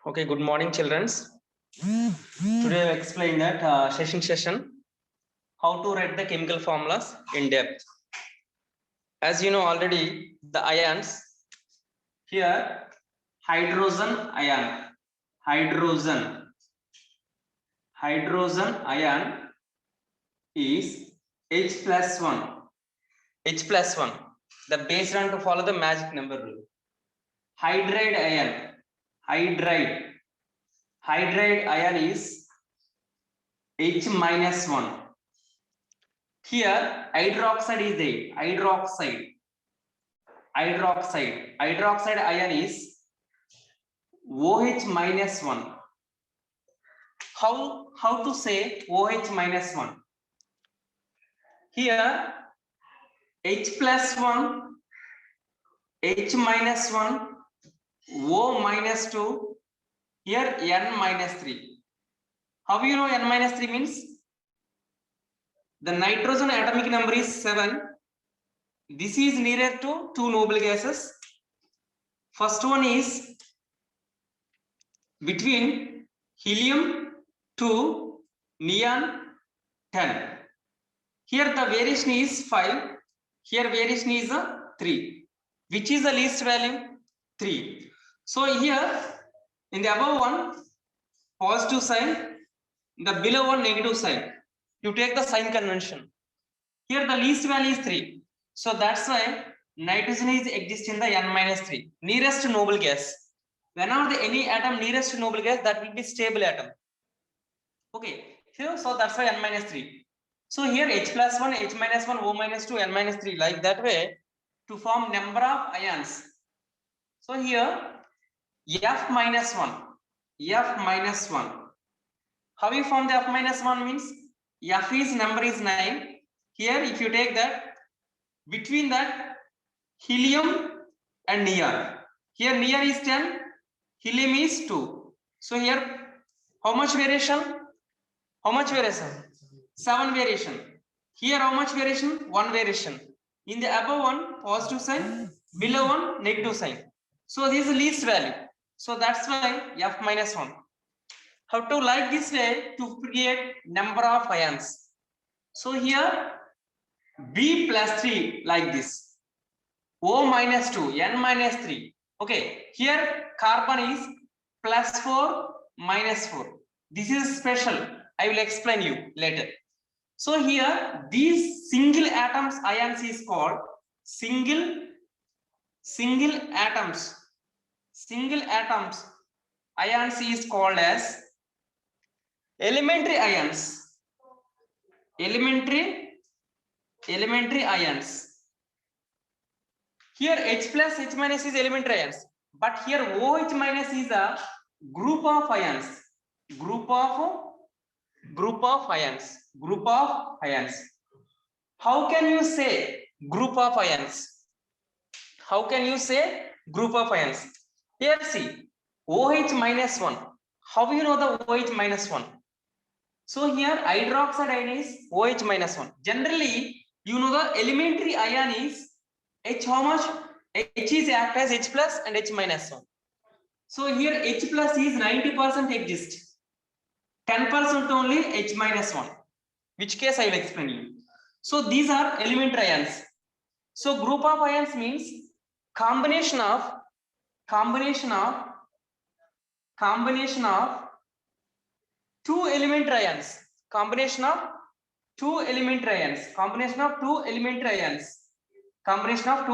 Okay, good morning, children. Today I will explain that session how to write the chemical formulas in depth. As you know already, the ions here, hydrogen ion is H plus 1. The base run to follow the magic number rule. Hydride ion is H minus 1. Here hydroxide is there. Hydroxide ion is OH minus 1. How to say OH minus 1? Here H plus 1, H minus 1, O minus 2, here N minus 3. How you know N minus 3 means? The nitrogen atomic number is 7. This is nearer to 2 noble gases. First one is between helium 2, neon 10. Here the variation is 5. Here variation is 3. Which is the least value? 3. So here in the above one positive sign, the below one negative sign. You take the sign convention. Here the least value is 3. So that's why nitrogen is exist in the N minus 3. Nearest noble gas. Whenever any atom nearest to noble gas, that will be stable atom. Okay. So that's why N minus 3. So here H plus 1, H minus 1, O minus 2, N minus 3. Like that way to form number of ions. So here F minus 1. How you form the F minus 1 means? F is number is 9. Here if you take that, between that helium and neon. Here neon is 10, helium is 2. So here how much variation? 7 variation. Here how much variation? 1 variation. In the above one positive sign, below one negative sign. So this is the least value. So that's why F minus 1. How to like this way to create number of ions. So here B plus 3 like this. O minus 2, N minus 3. Okay, here carbon is plus 4, minus 4. This is special. I will explain you later. So here these single atoms ions is called single atoms ions is called as elementary ions. Elementary ions. Here H plus H minus is elementary ions, but here OH minus is a group of ions. Group of ions. How can you say group of ions? Here see OH minus 1. How you know the OH minus 1? So here hydroxide ion is OH minus 1. Generally, you know the elementary ion is H how much? H is act as H plus and H minus 1. So here H plus is 90% exist. 10% only H minus 1. Which case I will explain you. So these are elementary ions. So group of ions means combination of two elementary ions. Combination of two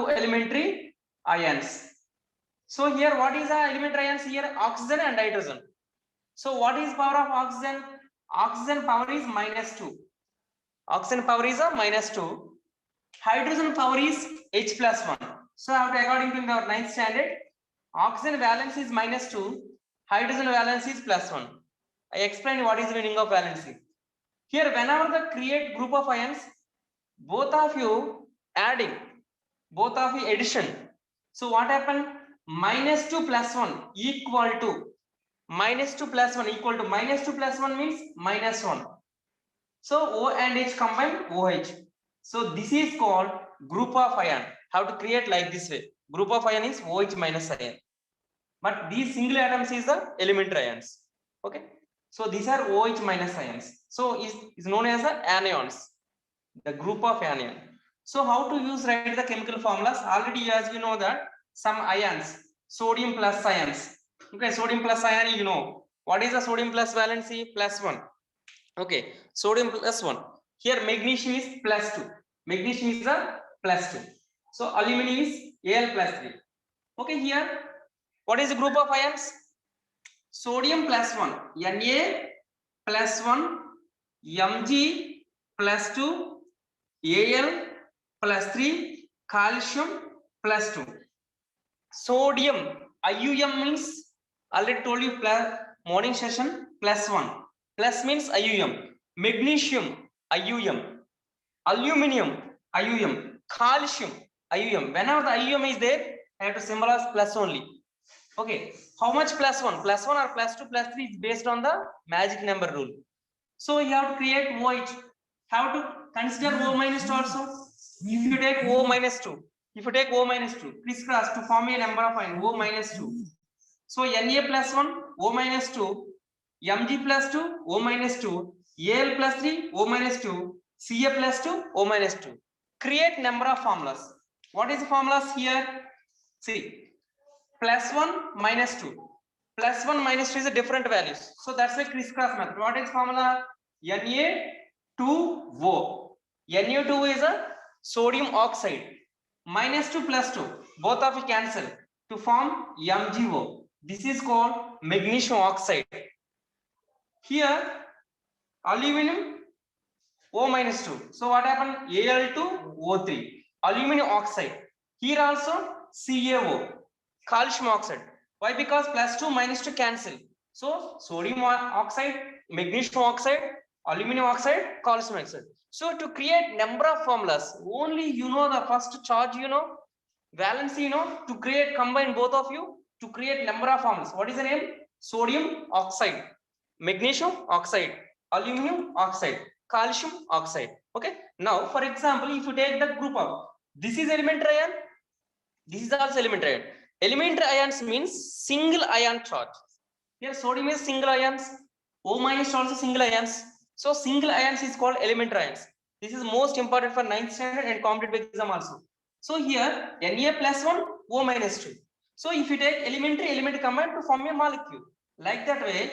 elementary ions. So here what is the elementary ions? Here oxygen and hydrogen. So what is power of oxygen? Oxygen power is -2. Hydrogen power is H plus 1. So according to our 9th standard, oxygen valence is -2, hydrogen valence is +1. I explain what is the meaning of valency. Here whenever the create group of ions, both of you addition. So what happened? -2 plus 1 equal to -2 plus 1 means -1. So O and H combined OH. So this is called group of ion. How to create like this way? Group of ion is OH minus ion. But these single atoms is the elementary ions. Okay. So these are OH minus ions. So is known as the anions. The group of anion. So how to use write the chemical formulas? Already as you know that some ions, sodium plus ions. Okay, sodium plus ion, you know. What is the sodium plus valency? Plus 1. Okay, sodium plus 1. Here magnesium is plus 2. Magnesium is the plus 2. So aluminum is Al plus 3. Okay, here what is the group of ions? Sodium plus 1, Na plus 1, Mg plus 2, Al plus 3, calcium plus 2. Sodium, IUM means already told you plus morning session plus 1. Plus means IUM. Magnesium, IUM. Aluminium, IUM. Calcium, IUM. Whenever the IUM is there, I have to symbolize plus only. Okay, how much plus 1? Plus 1 or plus 2 plus 3 is based on the magic number rule. So you have to create OH. Have to consider O minus 2 also. If you take O minus 2, crisscross to form a number of ion O minus 2. So Na plus 1, O minus 2, Mg plus 2, O minus 2, Al plus 3, O minus 2, Ca plus 2, O minus 2. Create number of formulas. What is the formulas here? See. Plus 1 minus 2. Plus 1 minus 2 is a different values. So that's a crisscross method. What is formula? Na2O. Na2 is a sodium oxide. Minus 2 plus 2. Both of it cancel to form MgO. This is called magnesium oxide. Here aluminum O minus 2. So what happened? Al2O3. Aluminum oxide. Here also CaO. Calcium oxide. Why? Because plus 2 minus 2 cancel. So sodium oxide, magnesium oxide, aluminum oxide, calcium oxide. So to create number of formulas, only you know the first charge, you know, valency, you know, to create combine both of you to create number of formulas. What is the name? Sodium oxide, magnesium oxide, aluminum oxide, calcium oxide. Okay. Now, for example, if you take the group of this is elementary ion, this is also elementary ion. Elementary ions means single ion charge. Here sodium is single ions, O minus also single ions. So single ions is called elementary ions. This is most important for 9th standard and competitive exam also. So here Na plus 1, O minus 2. So if you take elementary combine to form a molecule. Like that way,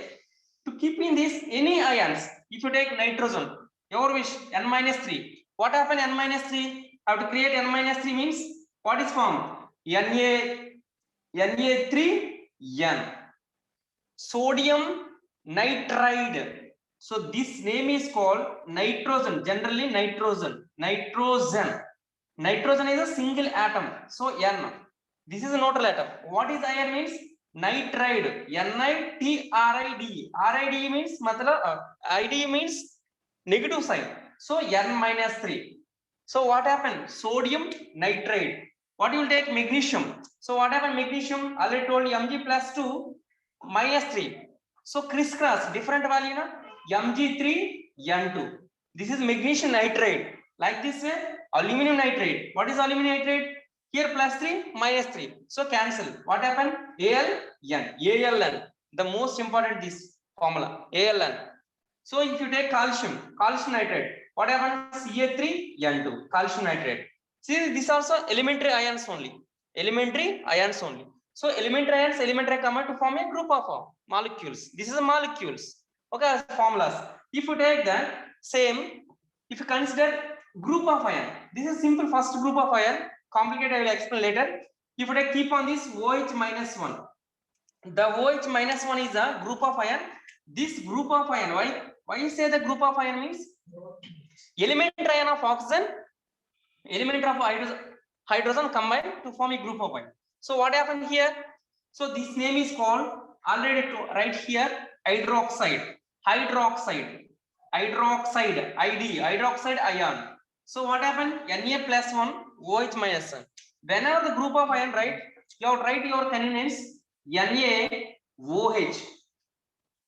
to keep in this any ions, if you take nitrogen, your wish N minus 3. What happened N minus 3? How to create N minus 3 means what is formed? Na3N. Sodium nitride. So this name is called nitrogen. Generally nitrogen. Nitrogen is a single atom. So N. This is a neutral atom. What is iron means? Nitride. Nitride. RID means ID means negative sign. So N minus 3. So what happened? Sodium nitride. What you will take? Magnesium. So what happened? Magnesium already told Mg plus 2 minus 3. So crisscross different value na Mg3N2. This is magnesium nitride. Like this way, aluminum nitride. What is aluminum nitride? Here plus 3 minus 3. So cancel. What happened? ALN. The most important this formula ALN. So if you take calcium nitride, what happens? Ca3N2 calcium nitride. See, this also elementary ions only. So elementary ions combine to form a group of molecules. This is molecules. Okay, as formulas. If you take that same, if you consider group of ion, this is simple first group of ion. Complicated I will explain later. If you take keep on this OH minus 1. The OH minus 1 is a group of ion. This group of ion, why you say the group of ion means elementary ion of oxygen, element of hydrogen combined to form a group of ion. So what happened here? So this name is called already right here hydroxide ion. So what happened? Na plus 1 OH minus 1. Whenever the group of ion, right, you have to write your convenience NaOH.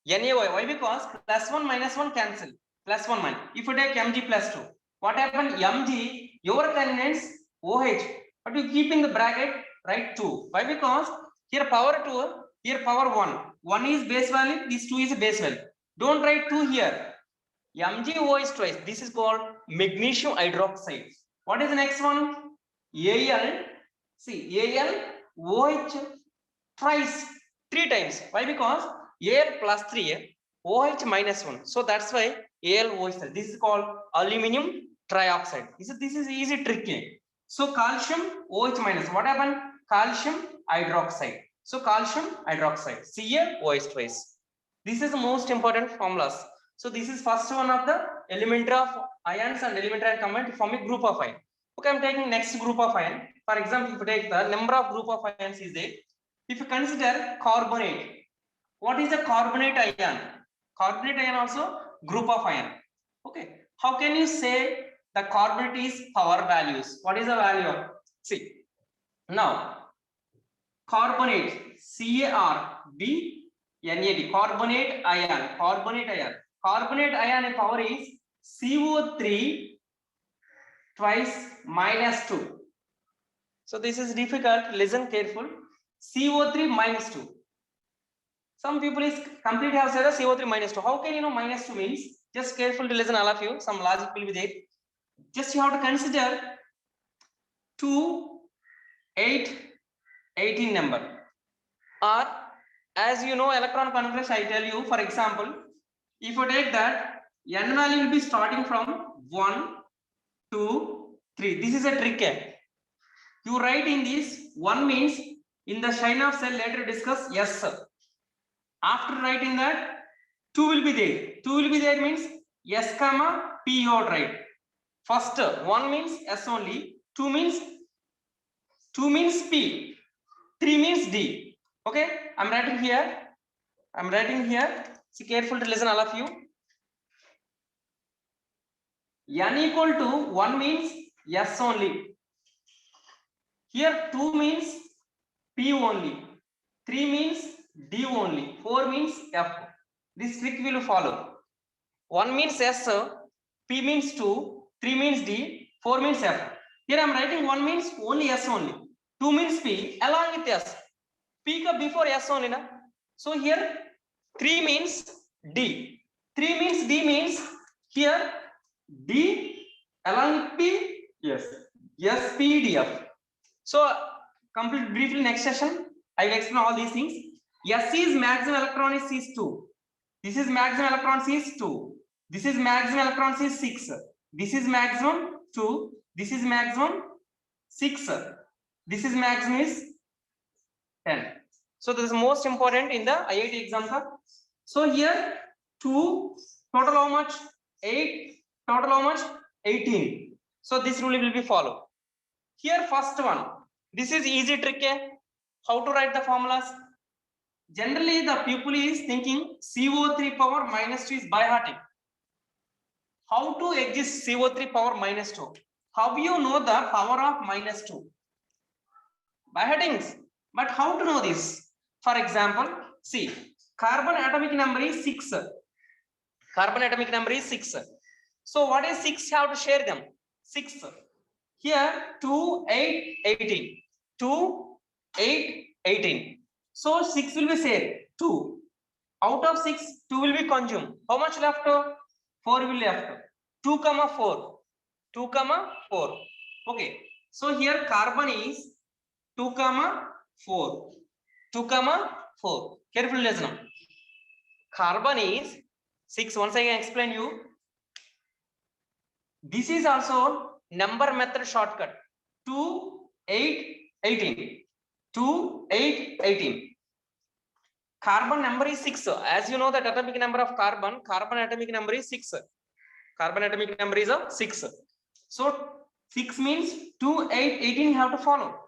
NaOH. Why? Because plus 1 minus 1 cancel. Plus 1 minus. If you take Mg plus 2. What happened? Mg, your convenience OH, but you keep in the bracket, write 2. Why? Because here power 2, here power 1. 1 is base value, this 2 is a base value. Don't write 2 here. MgOH twice. This is called magnesium hydroxide. What is the next one? Al. See, AlOH twice, 3 times. Why? Because Al plus 3, OH minus 1. So that's why AlOH. This is called aluminum trioxide. This is easy tricky. So calcium OH minus. What happened? Calcium hydroxide. So calcium hydroxide. CaOH twice. This is the most important formulas. So this is first one of the elementary of ions and elementary ion combined to form a group of ion. Okay, I'm taking next group of ion. For example, if you take the number of group of ions is there. If you consider carbonate, what is the carbonate ion? Carbonate ion also group of ion. Okay, how can you say the carbonate is power values? What is the value of? See, now carbonate CARBNAT, carbonate ion, carbonate ion. Carbonate ion power is CO3 twice minus 2. So this is difficult. Listen careful. CO3 minus 2. Some people is completely have said CO3 minus 2. How can you know minus 2 means? Just careful to listen, all of you. Some logic will be there. Just you have to consider 2, 8, 18 number. Or as you know electron configuration, I tell you, for example, if you take that, n value will be starting from 1, 2, 3. This is a trick. You write in this 1 means in the shine of cell, later discuss yes sir. After writing that 2 will be there. 2 will be there means S comma P you would write. First 1 means S only, 2 means P, 3 means D. Okay, I'm writing here. See, careful to listen, all of you. N equal to 1 means S only. Here 2 means P only. 3 means D only. 4 means F. This trick will follow. 1 means S, P means 2, 3 means D, 4 means F. Here I am writing 1 means only S only. 2 means P along with S. P ka before S only na. So here 3 means D. 3 means D means here D along with P. Yes. S, P, D, F. So complete briefly next session I will explain all these things. S is maximum electron is 2. This is maximum electron is 2. This is maximum electron is 6. This is maximum 2. This is maximum 6. This is maximum is 10. So this is most important in the IIT exam. So here 2, total how much? 8, total how much? 18. So this rule will be followed. Here first one. This is easy trick. How to write the formulas? Generally the people is thinking CO3 power minus 2 is by hearting. How to exist CO3 power minus 2? How you know the power of minus 2? By headings. But how to know this? For example, see, carbon atomic number is 6. Carbon atomic number is 6. So what is 6? How to share them? 6. Here 2, 8, 18. 2, 8, 18. So 6 will be shared. 2. Out of 6, 2 will be consumed. How much left? 4 will left. 2, 4. 2, 4. Okay. So here carbon is 2, 4. 2, 4. Carefully listen. Carbon is 6. Once I can explain you. This is also number method shortcut. 2, 8, 18. 2, 8, 18. Carbon number is 6. As you know that atomic number of carbon atomic number is 6. Carbon atomic number is 6. So 6 means 2, 8, 18 you have to follow.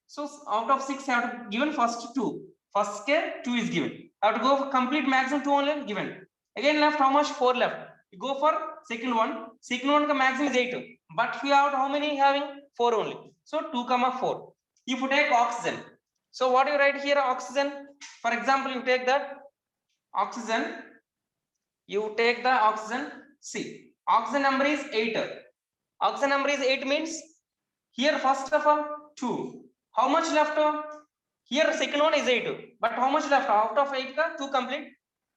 So out of 6 you have to given first 2. First care 2 is given. You have to go for complete maximum 2 only given. Again left how much? 4 left. You go for second one. Second one ka maximum is 8. But we have how many having? 4 only. So 2, 4. If you take oxygen. So what you write here? Oxygen. For example, you take that oxygen. You take the oxygen. See, oxygen number is 8. Oxygen number is 8 means here first of all 2. How much left? Here second one is 8, but how much left? Out of 8 ka 2 complete,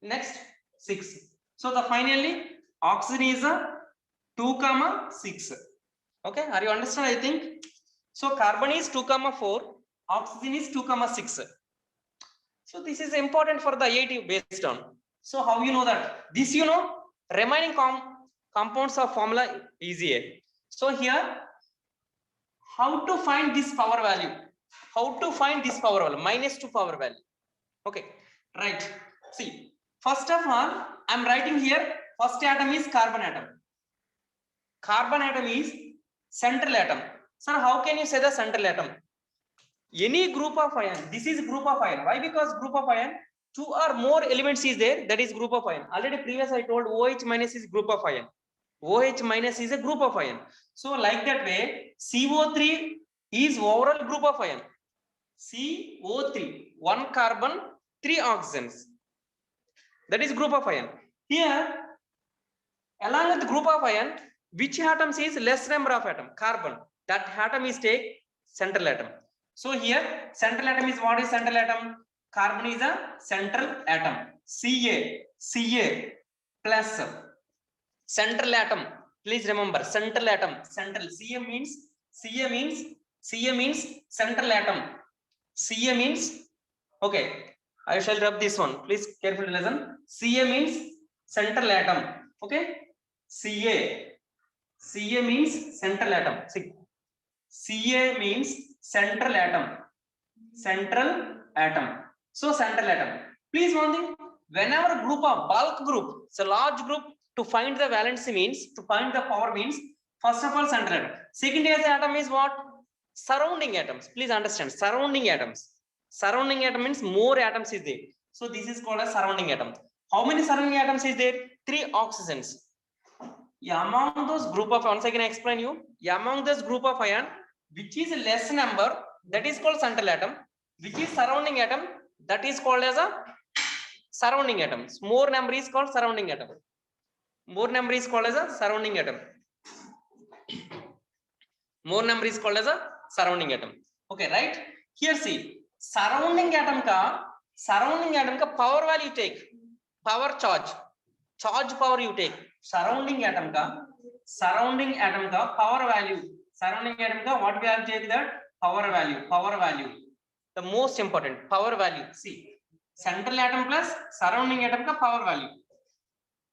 next 6. So the finally oxygen is a 2, 6. Okay, are you understand? I think so. Carbon is 2, 4, oxygen is 2, 6. So this is important for the IIT based on. So how you know that? This you know, remaining compounds of formula easier. So here, how to find this power value? How to find this power value? -2 power value. Okay, right. See, first of all, I'm writing here. First atom is carbon atom. Carbon atom is central atom. Sir, how can you say the central atom? Any group of ion. This is group of ion. Why? Because group of ion, 2 or more elements is there. That is group of ion. Already previous I told OH minus is group of ion. OH minus is a group of ion. So like that way, CO3 is overall group of ion. CO3, 1 carbon, 3 oxygens. That is group of ion. Here, along with the group of ion, which atoms is less number of atom? Carbon. That atom is take central atom. So here, central atom is what is central atom? Carbon is a central atom. Ca plus central atom. Please remember central atom. Central. Ca means central atom. Ca means, okay, I shall rub this one. Please carefully listen. Ca means central atom. Okay. Ca means central atom. See, Ca means central atom. Central atom. So central atom. Please one thing. Whenever group of bulk group, it's a large group, to find the valency means, to find the power means, first of all central atom. Second atom is what? Surrounding atoms. Please understand, surrounding atoms. Surrounding atom means more atoms is there. So this is called a surrounding atom. How many surrounding atoms is there? 3 oxygens. Among those group of, once I can explain you, among this group of ion, which is less number, that is called central atom. Which is surrounding atom, that is called as a surrounding atom. More number is called surrounding atom. More number is called as a surrounding atom. More number is called as a surrounding atom. Okay, right? Here see, surrounding atom ka power value take. Power charge power you take. Surrounding atom ka power value. Surrounding atom ka what we have take that? Power value. The most important power value. See, central atom plus surrounding atom ka power value.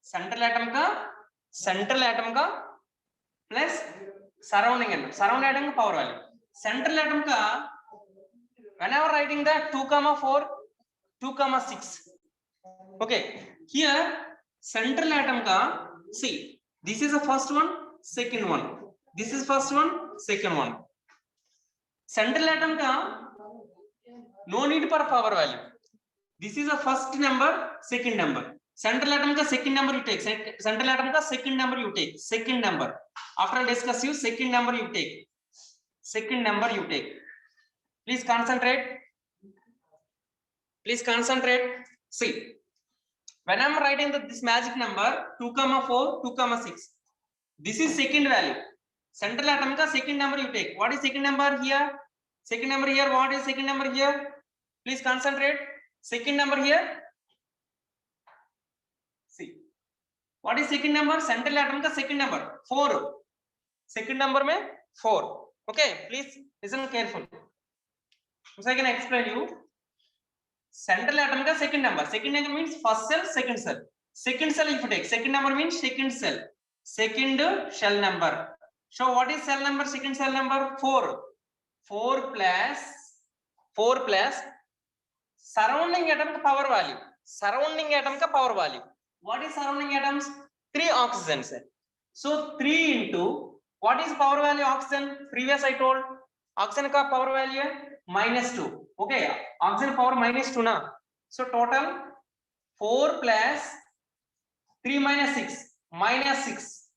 Central atom ka plus surrounding atom ka power value. Central atom ka, whenever writing the 2, 4, 2, 6. Okay, here central atom ka, see, this is the first one, second one. This is first one, second one. Central atom ka no need for power value. This is the first number, second number. Central atom ka second number you take. Central atom ka second number you take. Second number. After I discuss you, second number you take. Second number you take. Please concentrate. Please concentrate. See, when I am writing this magic number 2, 4, 2, 6. This is second value. Central atom ka second number you take. What is second number here? Second number here. What is second number here? Please concentrate. Second number here. See, what is second number? Central atom ka second number 4. Second number mein 4. Okay, please listen carefully. So I can explain you. Central atom ka second number. Second number means first cell, second cell. Second cell if you take. Second number means second cell. Second cell number. So what is cell number? Second cell number 4. 4 plus surrounding atom ka power value. Surrounding atom ka power value. What is surrounding atoms? 3 oxygens. So 3 into what is power value oxygen? Previous I told oxygen ka power value -2. Okay, oxygen power -2 na. So total 4 plus 3 minus 6 -6.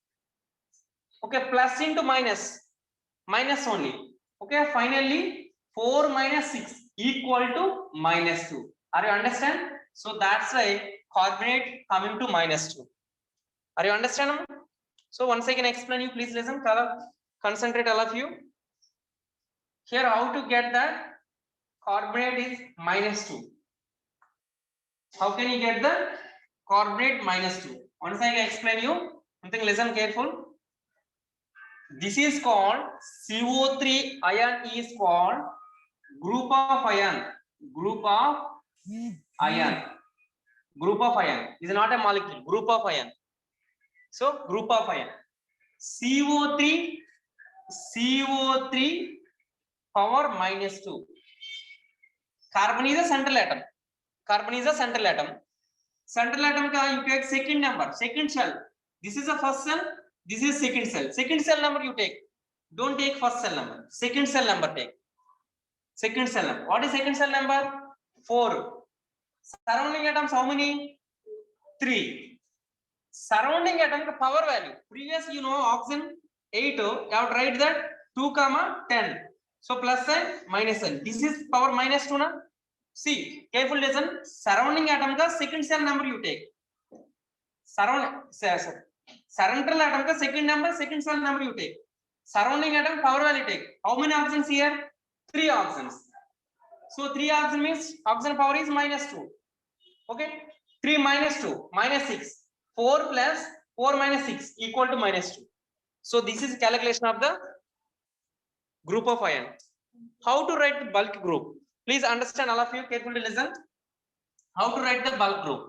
Okay, plus into minus only. Okay, finally 4 minus 6 equal to -2. Are you understand? So that's why carbonate coming to -2. Are you understand? So once I can explain you, please listen, concentrate all of you. Here how to get that carbonate is -2. How can you get the carbonate -2? Once I can explain you, something listen careful. This is called CO3 ion is called group of ion. Group of ion. Group of ion is not a molecule. Group of ion. So group of ion. CO3 power -2. Carbon is a central atom. Carbon is a central atom. Central atom ka you take second number, second shell. This is the first cell. This is second cell. Second cell number you take. Don't take first cell number. Second cell number take. Second cell number. What is second cell number? 4. Surrounding atoms how many? 3. Surrounding atom power value. Previously you know oxygen 8. You have to write that 2, 10. So plus sign, minus sign. This is power -2 na. See, careful listen. Surrounding atom ka second cell number you take. Central atom ka second cell number you take. Surrounding atom power value take. How many oxygens here? 3 oxygens. So 3 oxygen means oxygen power is -2. Okay. 3 -2 -6. 4 plus 4 minus 6 equal to -2. So this is calculation of the group of ion. How to write the bulk group? Please understand, all of you carefully listen. How to write the bulk group?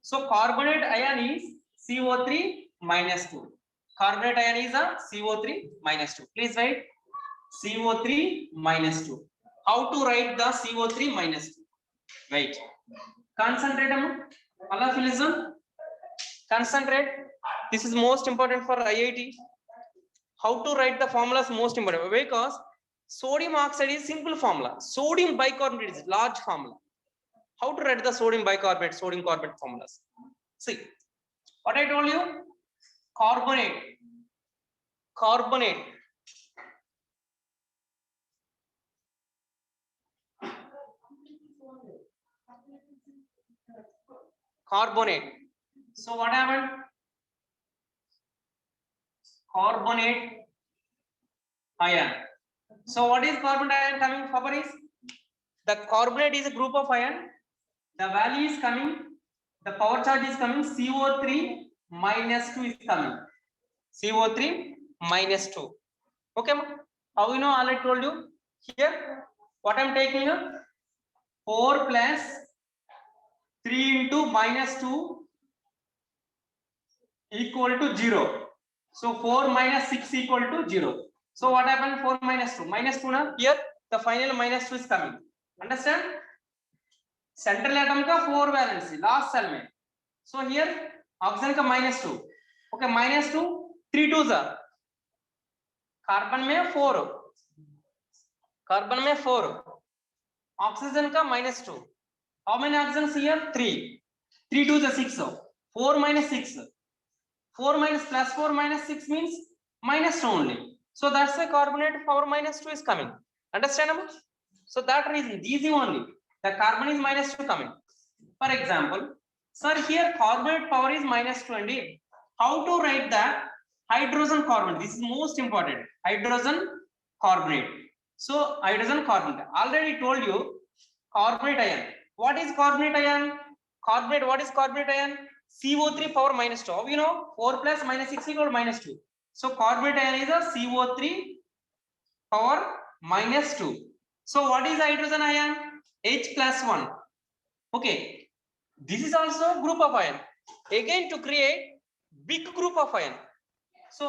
So carbonate ion is CO3 -2. Carbonate ion is a CO3 -2. Please write CO3 -2. How to write the CO3 -2? Wait. Concentrate, all of you listen. Concentrate. This is most important for IIT. How to write the formula is most important because sodium oxide is simple formula. Sodium bicarbonate is large formula. How to write the sodium bicarbonate, sodium carbonate formulas? See, what I told you, carbonate, carbonate. Carbonate. So what happened? Carbonate ion. So what is carbonate ion coming? Power is the carbonate is a group of ion. The value is coming. The power charge is coming. CO3 -2 is coming. CO3 -2. Okay. How you know? I told you here. What I'm taking? 4 plus 3 into -2 equal to 0. So 4 minus 6 equal to 0. So what happened? 4 minus 2. -2 na? Here the final -2 is coming. Understand? Central atom ka 4 valency. Last cell mein. So here oxygen ka -2. Okay, -2. 3 2s are. Carbon mein 4. Carbon mein 4. Oxygen ka -2. How many oxygens here? 3. 3 2s are 6. 4 minus 6. 4 minus plus 4 minus 6 means -2 only. So that's why carbonate power -2 is coming. Understandable? So that reason, easy only. The carbon is -2 coming. For example, sir, here carbonate power is -2 and how to write that hydrogen carbonate? This is most important. Hydrogen carbonate. So hydrogen carbonate. Already told you carbonate ion. What is carbonate ion? Carbonate. What is carbonate ion? CO3 power -2. How you know? 4 plus -6 equal to -2. So carbonate ion is a CO3 power -2. So what is hydrogen ion? H plus 1. Okay. This is also group of ion. Again to create big group of ion. So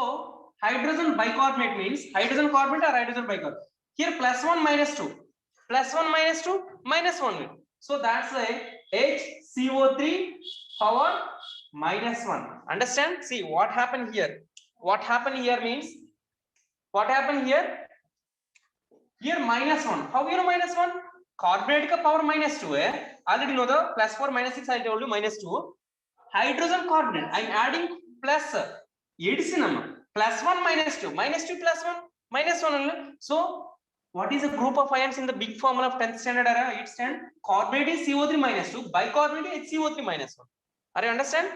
hydrogen bicarbonate means hydrogen carbonate or hydrogen bicarbonate. Here +1 -2. +1 -2 -1. So that's why HCO3 power -1. Understand? See what happened here. What happened here means what happened here? Here -1. How you know -1? Carbonate ka power -2 hai. Already know the +4 -6 I told you -2. Hydrogen carbonate I'm adding plus addition +1 -2 -2 +1 -1 so what is a group of ions in the big formula of 10th standard era? 8th standard. Carbonate is CO3 -2, bicarbonate is HCO3 -1. Are you understand?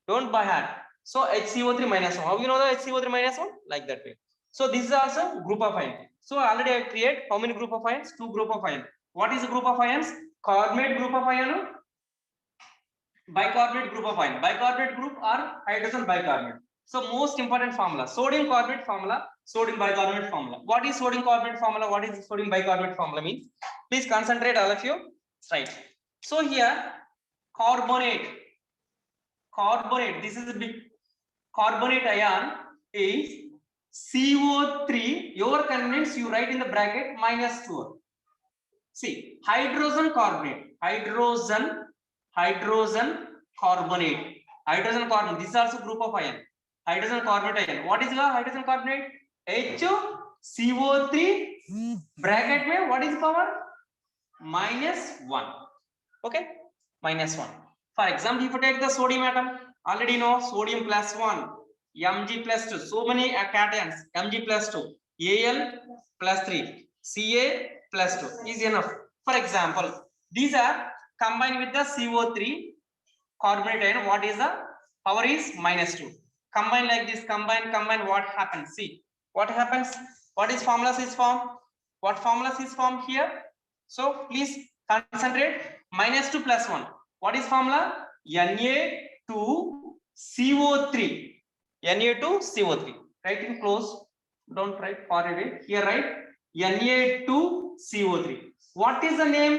Don't by heart. So HCO3 minus 1. How you know the HCO3 minus 1? Like that way. So this is also group of ions. So already I create how many group of ions? 2 group of ions. What is a group of ions? Carbonate group of ion, bicarbonate group of ion. Bicarbonate group or hydrogen bicarbonate. So most important formula, sodium carbonate formula, sodium bicarbonate formula. What is sodium carbonate formula? What is sodium bicarbonate formula means? Please concentrate all of you. Right. So here carbonate, this is a big carbonate ion is CO3. Your convenience you write in the bracket -2. See, hydrogen carbonate, hydrogen carbonate, this is also group of ion. Hydrogen carbonate ion. What is the hydrogen carbonate? HCO3 bracket में what is power? -1. Okay, -1. For example, if you take the sodium atom, already know sodium +1, Mg +2. So many cations. Mg +2, Al +3, Ca +2 is enough. For example, these are combined with the CO3 carbonate ion. What is the power is -2. Combine like this, combine. What happens? See what happens. What is formulas is formed? What formulas is formed here? So please concentrate. -2 + 1. What is formula? Na2CO3. Na2CO3. Write in close. Don't write far away. Here write Na2CO3. What is the name?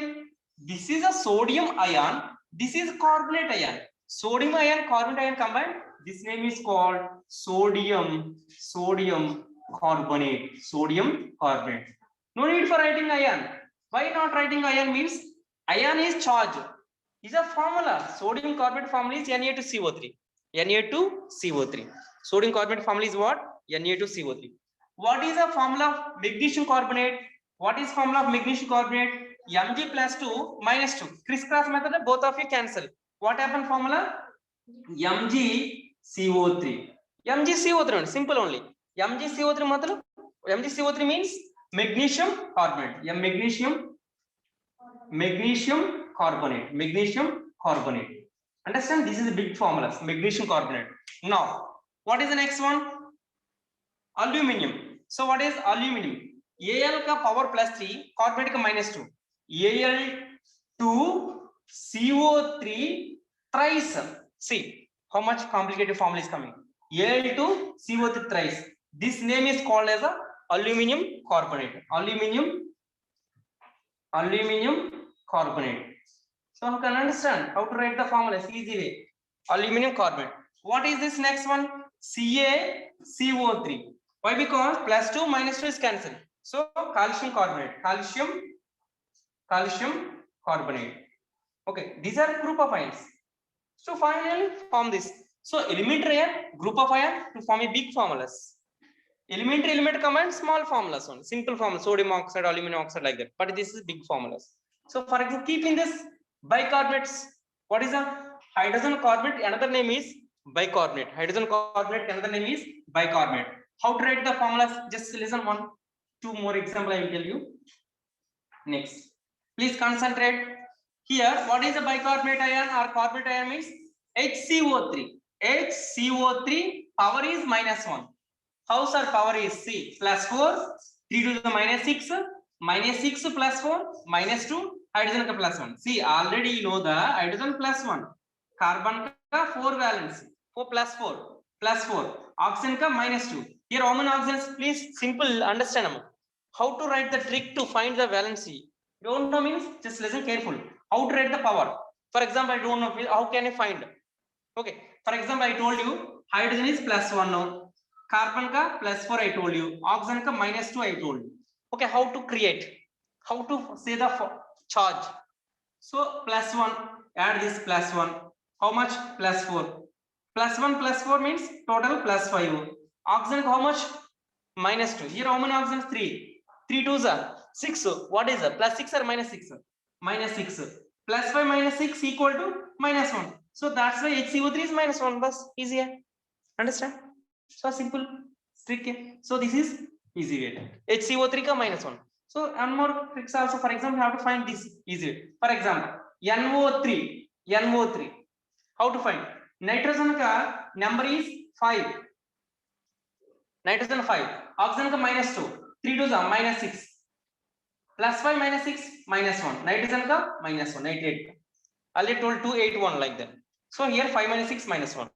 This is a sodium ion. This is carbonate ion. Sodium ion, carbonate ion combined. This name is called sodium carbonate. Sodium carbonate. No need for writing ion. Why not writing ion? Means ion is charge. Is a formula. Sodium carbonate formula is Na2CO3. Na2CO3. Sodium carbonate formula is what? Na2CO3. What is the formula of magnesium carbonate? What is formula of magnesium carbonate? Mg +2 -2. Crisscross method, both of you cancel. What happened formula? MgCO3. MgCO3 simple only. MgCO3 matlab MgCO3 means magnesium carbonate. Magnesium carbonate. Understand? This is the big formula. Magnesium carbonate. Now, what is the next one? Aluminium. So what is aluminium? Al का power +3, carbonate का -2. Al2CO3 thrice. See how much complicated formula is coming. Al2CO3 thrice. This name is called as a aluminium carbonate. Aluminium carbonate. So you can understand how to write the formula easy way. Aluminium carbonate. What is this next one? CaCO3. Why? Because +2 -2 is cancelled. So calcium carbonate. Calcium carbonate. Okay, these are group of ions. So finally form this. So elementary ion, group of ion to form a big formulas. Elementary element combine small formulas only. Simple formula, sodium oxide, aluminum oxide like that. But this is big formulas. So for example, keep in this bicarbonates. What is a hydrogen carbonate? Another name is bicarbonate. Hydrogen carbonate, another name is bicarbonate. How to write the formulas? Just listen 2 more example I will tell you. Next, please concentrate. Here, what is a bicarbonate ion or carbonate ion means? HCO3. HCO3 power is -1. How sir power is? See, +4, 3 to the -6, -6 +4, -2, hydrogen ka +1. See, already you know the hydrogen +1, carbon ka 4 valence, 4 +4, oxygen ka -2. Here how many oxygens? Please simple understand. How to write the trick to find the valency? Don't know means just listen careful. How to write the power? For example, I don't know. How can I find? Okay. For example, I told you hydrogen is +1 now. Carbon ka +4 I told you. Oxygen ka -2 I told you. Okay. How to create? How to say the charge? So +1. Add this +1. How much? +4. +1 +4 means total +5. Oxygen how much? -2. Here how many oxygens? 3. 3 2s are 6. What is it? +6 or -6? -6. +5 -6 equal to -1. So that's why HCO3 is -1. Bas easier. Understand? So simple trick. So this is easy way. HCO3 ka -1. So one more tricks also. For example, how to find this easy. For example, NO3. How to find? Nitrogen ka number is 5. Nitrogen 5. Oxygen ka minus 2. 3 2s are minus 6. Plus 5 minus 6 minus 1. Nitrogen ka minus 1. 98. Already told 281 like that. So here 5 minus 6 minus 1.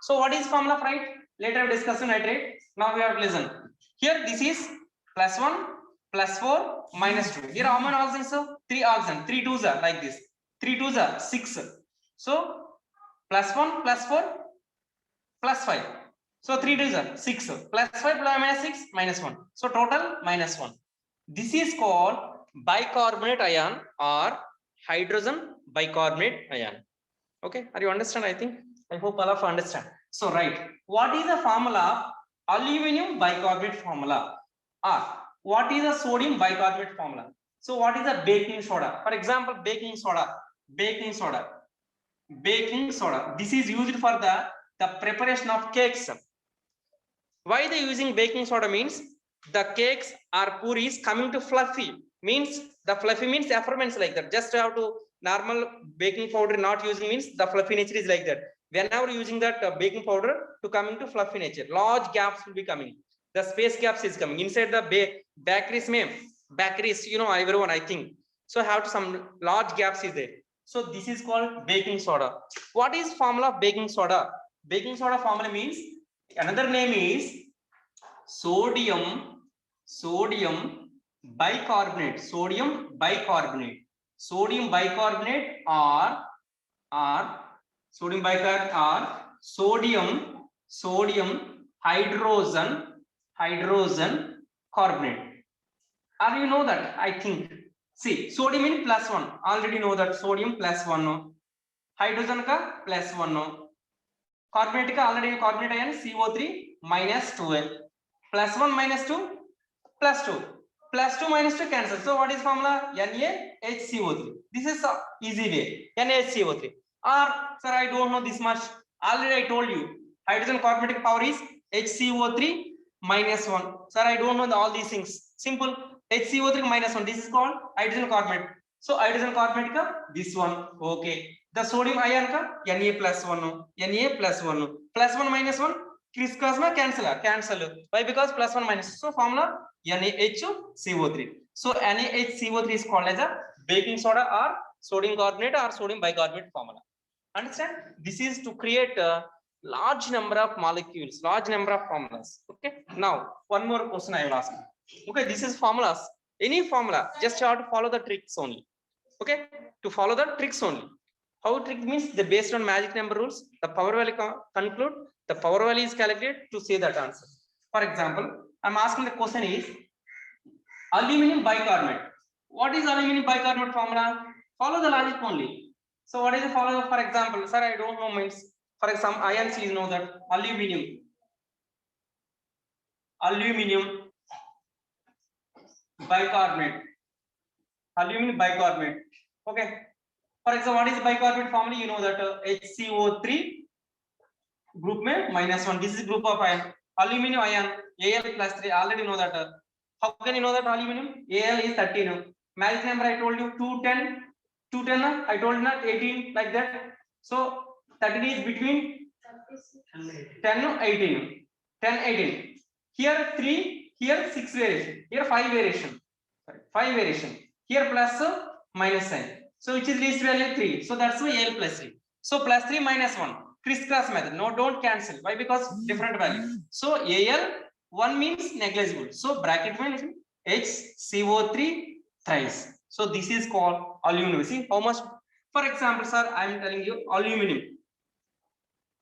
So what is formula, right? Later we discuss nitrate. Now we have to listen. Here this is plus 1 plus 4 minus 2. Here how many oxygens? So 3 oxygen. 3 2s are like this. 3 2s are 6. So plus 1 plus 4 plus 5. So 3 2s are 6. Plus 5 plus minus 6 minus 1. So total minus 1. This is called bicarbonate ion or hydrogen bicarbonate ion. Okay, are you understand? I think I hope all of you understand. So right, what is the formula of aluminum bicarbonate formula, or what is the sodium bicarbonate formula? So what is the baking soda? For example, baking soda. This is used for the preparation of cakes. Why they using baking soda means the cakes or puris coming to fluffy, means the fluffy means effervescence like that. Just have to normal baking powder not using means the fluffy nature is like that. Whenever using that baking powder to come into fluffy nature, large gaps will be coming. The space gaps is coming inside the bakeries. Bakeries, you know, everyone I think. So have to some large gaps is there. So this is called baking soda. What is formula of baking soda? Baking soda formula means another name is sodium bicarbonate. Sodium bicarbonate or sodium bicarbonate or sodium hydrogen carbonate. Are you know that? I think. See, sodium in plus 1. Already know that sodium plus 1. Hydrogen ka plus 1. Carbonate ka already carbonate ion CO3 minus 2. Plus 1 minus 2 plus 2. Plus 2 minus 2 cancel. So what is formula? NaHCO3. This is the easy way. NaHCO3. Or sir, I don't know this much. Already I told you. Hydrogen carbonatic power is HCO3 minus 1. Sir, I don't know all these things. Simple. HCO3 minus 1. This is called hydrogen carbonate. So hydrogen carbonate ka this one. Okay. The sodium ion ka Na plus 1. Plus 1 minus 1. Crisscross में cancel. Why? Because plus 1 minus. So formula NaHCO3. So NaHCO3 is called as a baking soda or sodium carbonate or sodium bicarbonate formula. Understand? This is to create a large number of molecules, large number of formulas. Okay. Now one more question I will ask. Okay, this is formulas. Any formula, just have to follow the tricks only. Okay, to follow the tricks only. How trick means the based on magic number rules, the power value conclude, the power value is calculated to say that answer. For example, I'm asking the question is aluminum bicarbonate. What is aluminum bicarbonate formula? Follow the logic only. So what is the follow? For example, sir, I don't know means for example, ions you know that aluminum bicarbonate. Okay. For example, what is bicarbonate formula? You know that HCO3 group में -1. This is group of ion. Aluminum ion Al plus 3. Already know that. How can you know that aluminum? Al is 13. Magic number I told you 210. I told not 18 like that. So 13 is between 10 18. 10 18. Here 3. Here 6 variation. Here 5 variation. Sorry, 5 variation. Here plus minus sign. So which is least value 3. So that's why Al plus 3. So plus 3 minus 1. Crisscross method. No, don't cancel. Why? Because different value. So Al 1 means negligible. So bracket means HCO3 thrice. So this is called aluminum. See how much? For example, sir, I am telling you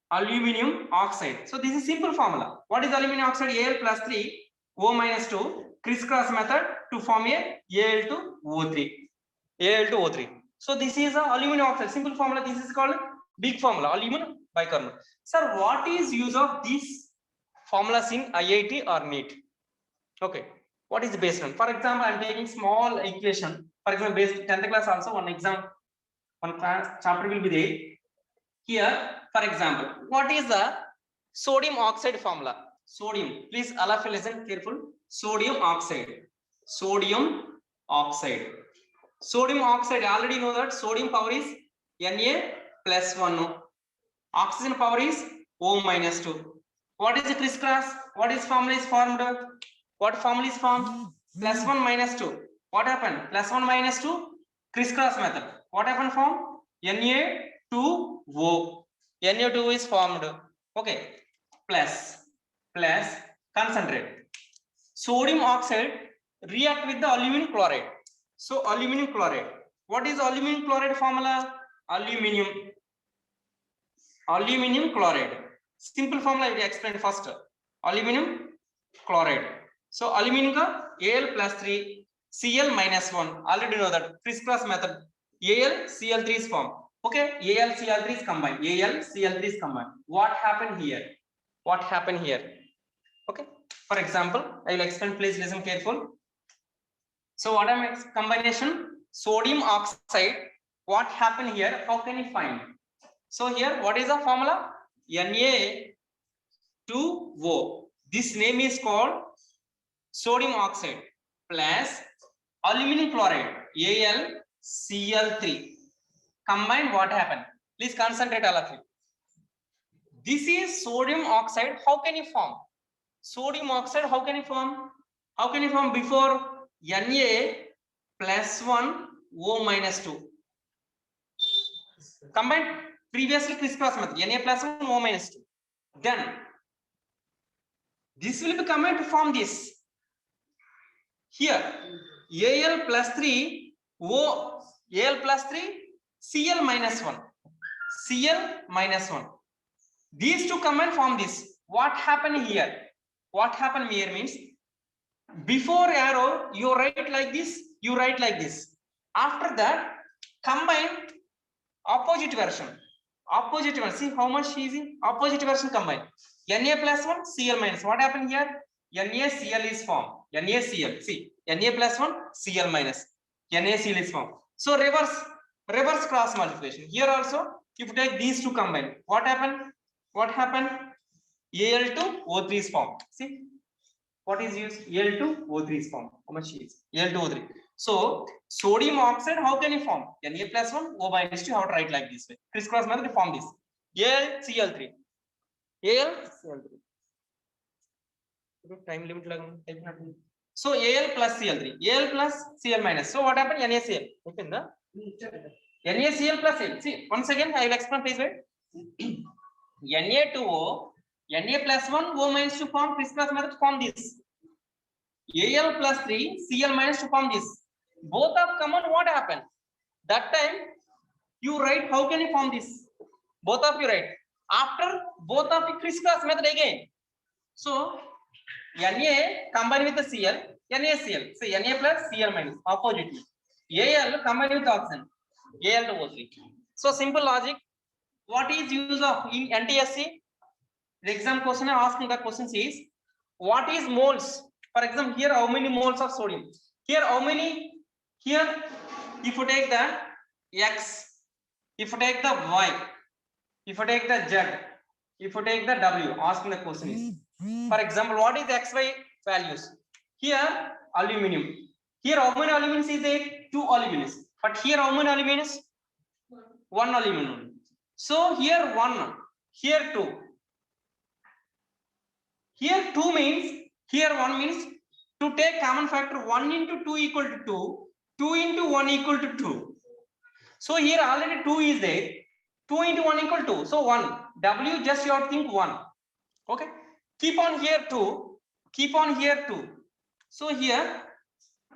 aluminum oxide. So this is simple formula. What is aluminum oxide? Al plus 3, O minus 2, crisscross method to form a Al2O3. So this is a aluminum oxide. Simple formula. This is called big formula. Aluminum bicarbonate. Sir, what is use of these formulas in IIT or NEET? Okay. What is the baseline? For example, I am taking small equation. For example, based 10th class also one exam, one class chapter will be there. Here, for example, what is the sodium oxide formula? Sodium. Please, all of you listen careful. Sodium oxide. Sodium oxide. Already know that sodium power is Na plus 1. Oxygen power is O minus 2. What is the crisscross? What is formula is formed? What formula is formed? Plus 1 minus 2. What happened? Plus 1 minus 2. Crisscross method. What happened form? Na2O. Na2 is formed. Okay. Plus concentrate. Sodium oxide react with the aluminum chloride. So aluminum chloride. What is aluminum chloride formula? Aluminum chloride. Simple formula I will explain first. Aluminum chloride. So aluminum ka Al plus 3, Cl minus 1. Already know that crisscross method. Al Cl3 is formed. Okay, Al Cl3 is combined. Al Cl3 is combined. What happened here? What happened here? Okay. For example, I will explain. Please listen careful. So what am combination? Sodium oxide. What happened here? How can you find? So here, what is the formula? Na2O. This name is called sodium oxide plus aluminum chloride, AlCl3. Combine, what happened? Please concentrate, all of you. This is sodium oxide. How can you form? Sodium oxide, how can you form? How can you form before Na plus 1 O minus 2? Combine previously crisscross method. Na plus 1 O minus 2. Then this will be combined to form this. Here Al plus 3 O Al plus 3 Cl minus 1. Cl minus 1. These two combine form this. What happened here? What happened here means before arrow you write like this, you write like this. After that combine opposite version. Opposite version. See how much easy? Opposite version combine. Na plus 1 Cl minus. What happened here? NaCl is formed. NaCl. See, Na plus 1 Cl minus. NaCl is formed. So reverse cross multiplication. Here also, if you take these two combine, what happened? What happened? Al2O3 is formed. See, what is used? Al2O3 is formed. How much is Al2O3? So sodium oxide, how can you form? Na plus 1 O minus 2. How to write like this way? Crisscross method to form this. AlCl3. AlCl3. Time limit. So Al plus Cl3. Al plus Cl minus. So what happened? NaCl. Okay, NaCl plus Cl. See, once again I will explain. Please wait. Na2O. Na plus 1 O minus 2 form crisscross method to form this. Al plus 3 Cl minus to form this. Both are common. What happened? That time you write. How can you form this? Both of you write. After both of you crisscross method again. So Na combine with the Cl. NaCl. So Na plus Cl minus. Opposite. Al combine with oxygen. Al2O3. So simple logic. What is use of in NTSC? The exam question asking the question is what is moles? For example, here how many moles of sodium? Here how many? Here if you take the X, if you take the Y, if you take the Z, if you take the W, asking the question is, for example, what is XY values? Here aluminum. Here how many aluminiums is there? 2 aluminiums. But here how many aluminiums? 1 aluminum. So here 1, here 2. Here 2 means, here 1 means to take common factor 1 into 2 equal to 2, 2 into 1 equal to 2. So here already 2 is there, 2 into 1 equal to 2. So 1, W just you have to think 1. Okay, keep on here 2, keep on here 2. So here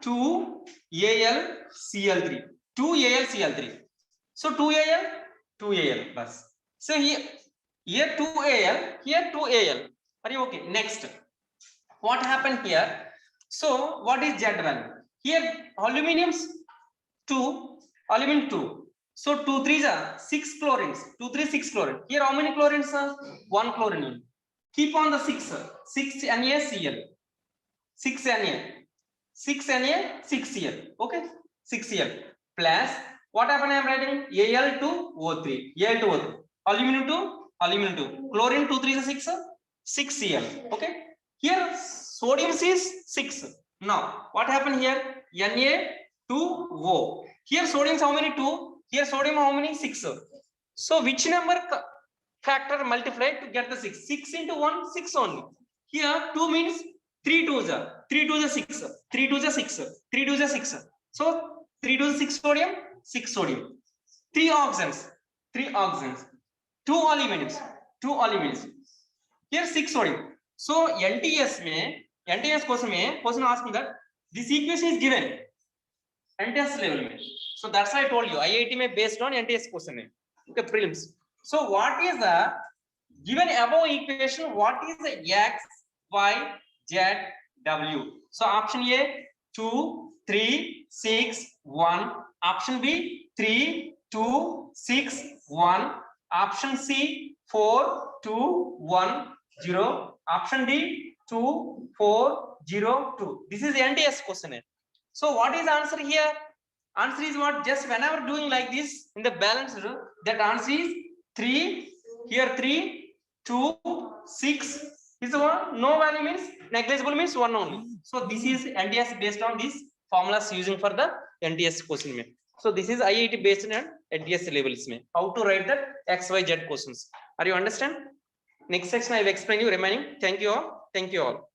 2 AlCl3, 2 AlCl3. So 2 Al plus. So here 2 Al, here 2 Al. Are you okay? Next, what happened here? So what is Z value? Here aluminiums 2, aluminum 2. So 2 3s are 6 chlorines. 2 3 6 chlorine. Here how many chlorines are? 1 chlorine. Keep on the 6 NaCl. 6 Na. 6 Na 6 Cl. Okay, 6 Cl plus what happened? I am writing Al2O3. Al2O3. Aluminum 2, aluminum 2. Chlorine 2 3 is 6 Cl. Okay. Here sodium is 6. Now what happened here? Na2O. Here sodium is how many? 2. Here sodium how many? 6. So which number factor multiply to get the 6. 6 into 1, 6 only. Here 2 means 3 2s are 3 2s are 6, 3 2s are 6, 3 2s are 6. So 3 2s 6 sodium, 6 sodium. 3 oxygens, 3 oxygens. 2 olivines, 2 olivines. Here 6 sodium. So NTS question asking that this equation is given NTS level में. So that's why I told you IIT में based on NTS question है. Okay, prelims. So what is the given above equation? What is the X, Y, Z, W? So option A 2, 3, 6, 1. Option B 3, 2, 6, 1. Option C 4, 2, 1, 0. Option D 2, 4, 0, 2. This is the NTS question. So what is the answer here? Answer is what? Just whenever doing like this in the balanced, that answer is 3. Here 3, 2, 6 is one. No value means negligible means 1 only. So this is NTS based on these formulas using for the NTS question. So this is IIT based on NTS levels. How to write the X, Y, Z questions. Are you understand? Next section I will explain you remaining. Thank you all. Thank you all.